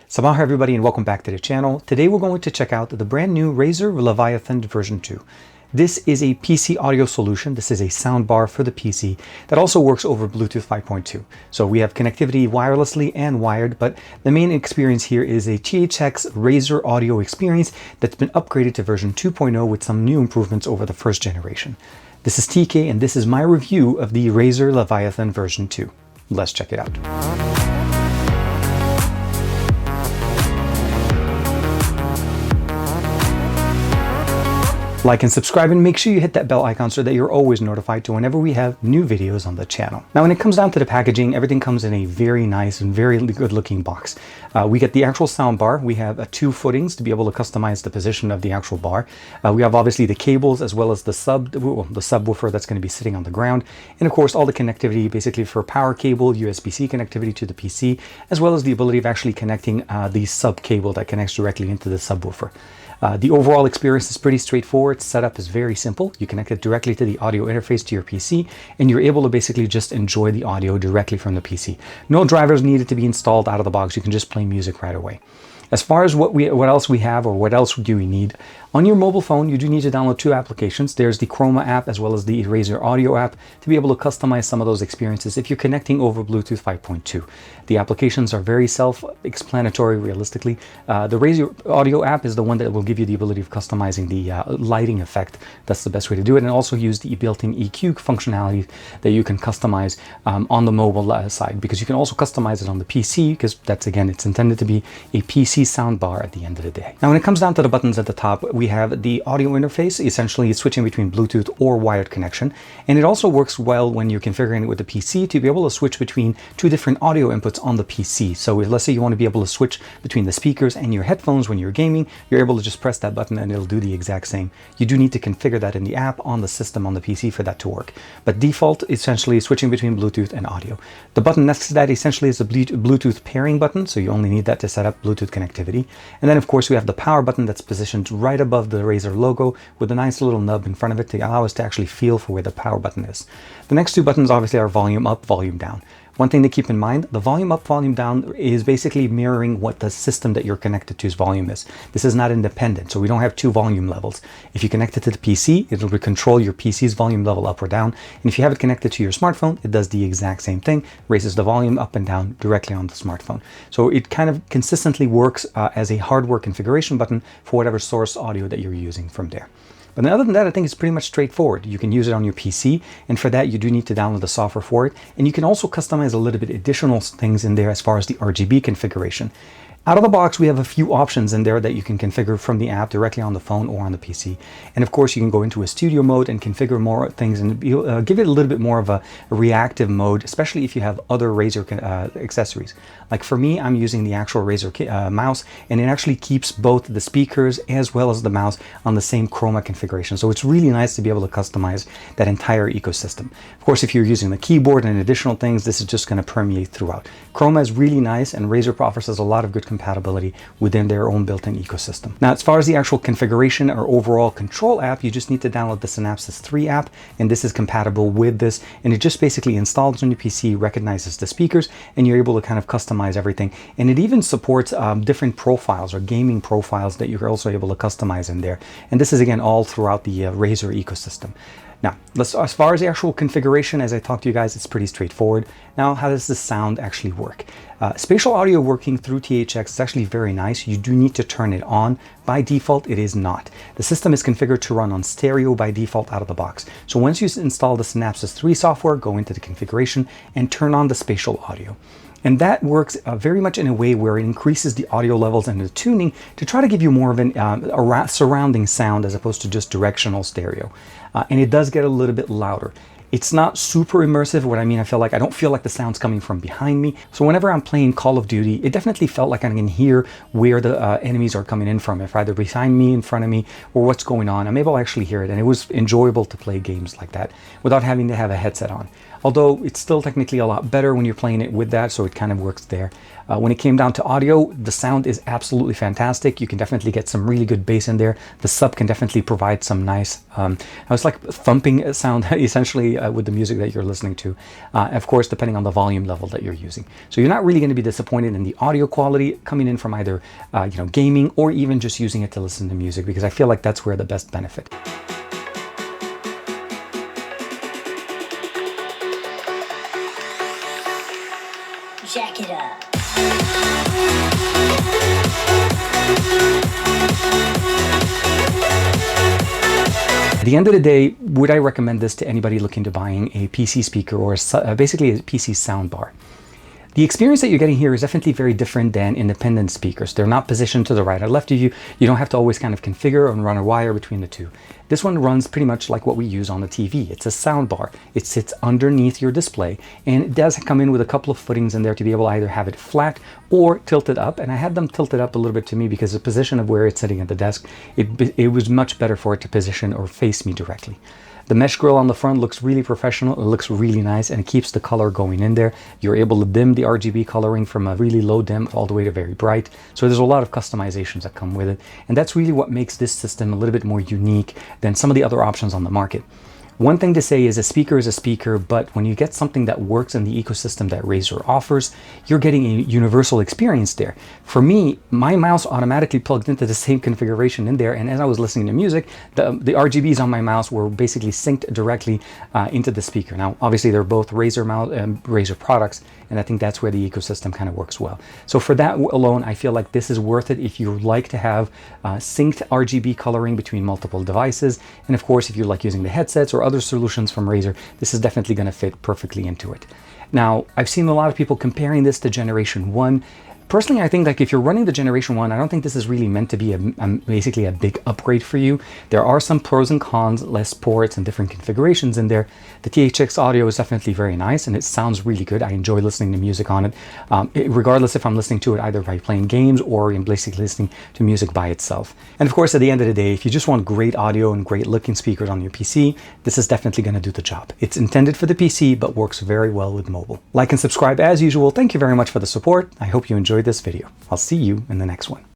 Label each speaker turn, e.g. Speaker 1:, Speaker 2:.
Speaker 1: Sabah everybody and welcome back to the channel. Today we're going to check out the brand new Razer Leviathan version 2. This is a PC audio solution. This is a soundbar for the PC that also works over Bluetooth 5.2. So we have connectivity wirelessly and wired, but the main experience here is a THX Razer audio experience that's been upgraded to version 2.0 with some new improvements over the first generation. This is TK and this is my review of the Razer Leviathan version 2. Let's check it out. Like and subscribe and make sure you hit that bell icon so that you're always notified to whenever we have new videos on the channel. Now when it comes down to the packaging, everything comes in a very nice and very good looking box. We get the actual sound bar. We have two footings to be able to customize the position of the actual bar. We have obviously the cables as well as the subwoofer that's going to be sitting on the ground. And of course all the connectivity basically for power cable, USB-C connectivity to the PC, as well as the ability of actually connecting the sub cable that connects directly into the subwoofer. The overall experience is pretty straightforward. Setup is very simple. You connect it directly to the audio interface to your PC, and you're able to basically just enjoy the audio directly from the PC. No drivers needed to be installed out of the box. You can just play music right away. As far as what else we have or what else do we need, on your mobile phone, you do need to download two applications. There's the Chroma app as well as the Razer Audio app to be able to customize some of those experiences if you're connecting over Bluetooth 5.2. The applications are very self-explanatory realistically. The Razer Audio app is the one that will give you the ability of customizing the lighting effect. That's the best way to do it, and also use the built-in EQ functionality that you can customize on the mobile side, because you can also customize it on the PC, because that's, again, it's intended to be a PC soundbar at the end of the day. Now when it comes down to the buttons at the top, we have the audio interface, essentially switching between Bluetooth or wired connection, and it also works well when you're configuring it with the PC to be able to switch between two different audio inputs on the PC. So if, let's say you want to be able to switch between the speakers and your headphones when you're gaming, you're able to just press that button and it'll do the exact same. You do need to configure that in the app on the system on the PC for that to work, but default essentially switching between Bluetooth and audio. The button next to that essentially is a Bluetooth pairing button, so you only need that to set up Bluetooth connectivity. And then of course we have the power button that's positioned right above the Razer logo with a nice little nub in front of it to allow us to actually feel for where the power button is. The next two buttons obviously are volume up, volume down. One thing to keep in mind, the volume up, volume down is basically mirroring what the system that you're connected to's volume is. This is not independent, so we don't have two volume levels. If you connect it to the PC, it will control your PC's volume level up or down. And if you have it connected to your smartphone, it does the exact same thing, raises the volume up and down directly on the smartphone. So it kind of consistently works as a hardware configuration button for whatever source audio that you're using from there. But other than that, I think it's pretty much straightforward. You can use it on your PC, and for that you do need to download the software for it. And you can also customize a little bit additional things in there as far as the RGB configuration. Out of the box, we have a few options in there that you can configure from the app directly on the phone or on the PC. And of course, you can go into a studio mode and configure more things and give it a little bit more of a reactive mode, especially if you have other Razer accessories. Like for me, I'm using the actual Razer mouse, and it actually keeps both the speakers as well as the mouse on the same Chroma configuration. So it's really nice to be able to customize that entire ecosystem. Of course, if you're using the keyboard and additional things, this is just going to permeate throughout. Chroma is really nice, and Razer offers us a lot of good compatibility within their own built-in ecosystem. Now, as far as the actual configuration or overall control app, you just need to download the Synapsys 3 app, and this is compatible with this, and it just basically installs on your PC, recognizes the speakers, and you're able to kind of customize everything. And it even supports different profiles or gaming profiles that you're also able to customize in there. And this is, again, all throughout the Razer ecosystem. Now, as far as the actual configuration, as I talked to you guys, it's pretty straightforward. Now, how does the sound actually work? Spatial audio working through THX is actually very nice. You do need to turn it on. By default, it is not. The system is configured to run on stereo by default out of the box. So once you install the Synapsys 3 software, go into the configuration and turn on the spatial audio. And that works very much in a way where it increases the audio levels and the tuning to try to give you more of a surrounding sound as opposed to just directional stereo. And it does get a little bit louder. It's not super immersive. What I mean, I don't feel like the sound's coming from behind me. So whenever I'm playing Call of Duty, it definitely felt like I can hear where the enemies are coming in from, if either behind me, in front of me, or what's going on. I'm able to actually hear it, and it was enjoyable to play games like that without having to have a headset on. Although it's still technically a lot better when you're playing it with that, so it kind of works there. When it came down to audio, the sound is absolutely fantastic. You can definitely get some really good bass in there. The sub can definitely provide some nice I was like thumping sound essentially with the music that you're listening to, of course depending on the volume level that you're using. So you're not really going to be disappointed in the audio quality coming in from either gaming or even just using it to listen to music, because I feel like that's where the best benefit.
Speaker 2: Jack it up.
Speaker 1: At the end of the day, would I recommend this to anybody looking to buying a PC speaker or basically a PC soundbar? The experience that you're getting here is definitely very different than independent speakers. They're not positioned to the right or left of you. You don't have to always kind of configure and run a wire between the two. This one runs pretty much like what we use on the TV. It's a soundbar. It sits underneath your display, and it does come in with a couple of footings in there to be able to either have it flat or tilted up. And I had them tilted up a little bit to me because the position of where it's sitting at the desk, it was much better for it to position or face me directly. The mesh grill on the front looks really professional. It looks really nice, and it keeps the color going in there. You're able to dim the RGB coloring from a really low dim all the way to very bright. So there's a lot of customizations that come with it. And that's really what makes this system a little bit more unique than some of the other options on the market. One thing to say is a speaker, but when you get something that works in the ecosystem that Razer offers, you're getting a universal experience there. For me, my mouse automatically plugged into the same configuration in there, and as I was listening to music, the RGBs on my mouse were basically synced directly into the speaker. Now, obviously, they're both Razer products, and I think that's where the ecosystem kind of works well. So for that alone, I feel like this is worth it if you like to have synced RGB coloring between multiple devices, and of course, if you like using the headsets or other solutions from Razer, this is definitely going to fit perfectly into it. Now, I've seen a lot of people comparing this to Generation 1. Personally, I think like if you're running the Generation 1, I don't think this is really meant to be basically a big upgrade for you. There are some pros and cons, less ports and different configurations in there. The THX audio is definitely very nice and it sounds really good. I enjoy listening to music on it, regardless if I'm listening to it either by playing games or in basically listening to music by itself. And of course, at the end of the day, if you just want great audio and great looking speakers on your PC, this is definitely going to do the job. It's intended for the PC, but works very well with mobile. Like and subscribe as usual. Thank you very much for the support. I hope you enjoyed this video. I'll see you in the next one.